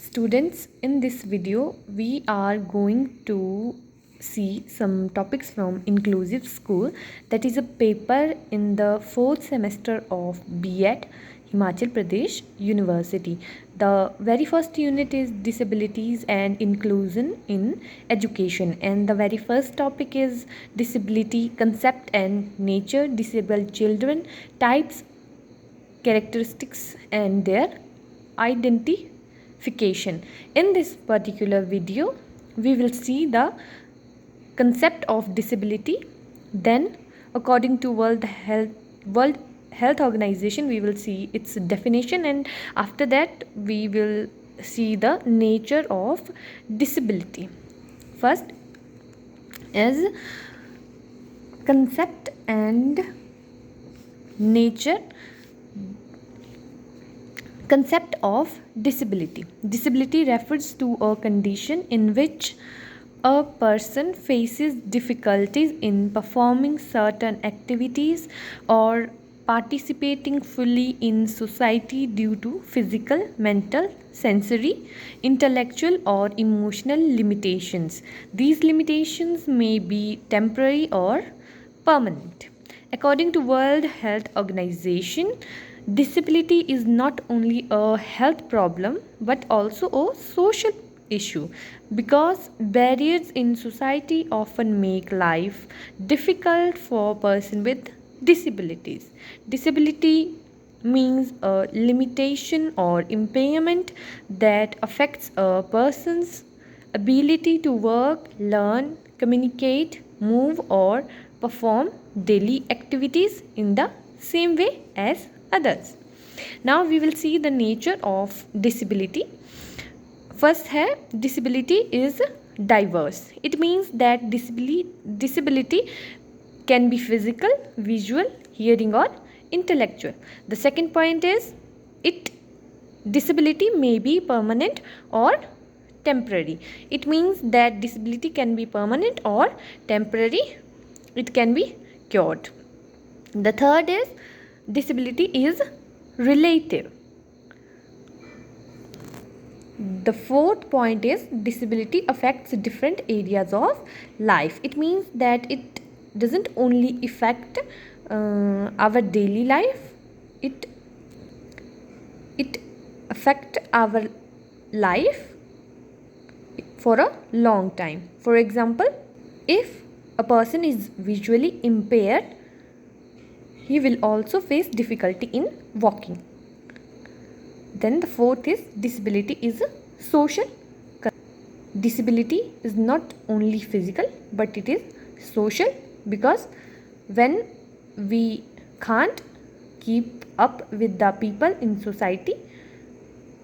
Students, in this video we are going to see some topics from Inclusive School, that is a paper in the 4th semester of B.Ed Himachal Pradesh University. The very first unit is disabilities and inclusion in education, and the very first topic is disability concept and nature, disabled children, types, characteristics and their identification. In this particular video we will see the concept of disability, then according to World Health Organization we will see its definition, and after that we will see the nature of disability. First is concept and nature. Concept of disability. Disability refers to a condition in which a person faces difficulties in performing certain activities or participating fully in society due to physical, mental, sensory, intellectual or emotional limitations. These limitations may be temporary or permanent. According to World Health Organization, disability is not only a health problem but also a social issue, because barriers in society often make life difficult for a person with disabilities. Disability means a limitation or impairment that affects a person's ability to work, learn, communicate, move or perform daily activities in the same way as others. Now we will see the nature of disability. First है, disability is diverse. It means that disability can be physical, visual, hearing or intellectual. The second point is disability may be permanent or temporary. It means that disability can be permanent or temporary. It can be cured. The third is disability is relative. The fourth point is disability affects different areas of life. It means that it doesn't only affect our daily life, it affect our life for a long time. For example, if a person is visually impaired, he will also face difficulty in walking. Then the fourth is disability is social. Disability is not only physical but it is social, because when we can't keep up with the people in society,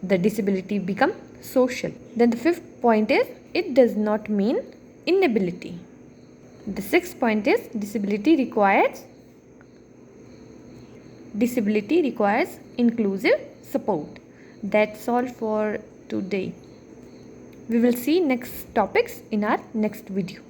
the disability become social. Then the fifth point is it does not mean inability. The sixth point is disability requires inclusive support. That's all for today. We will see next topics in our next video.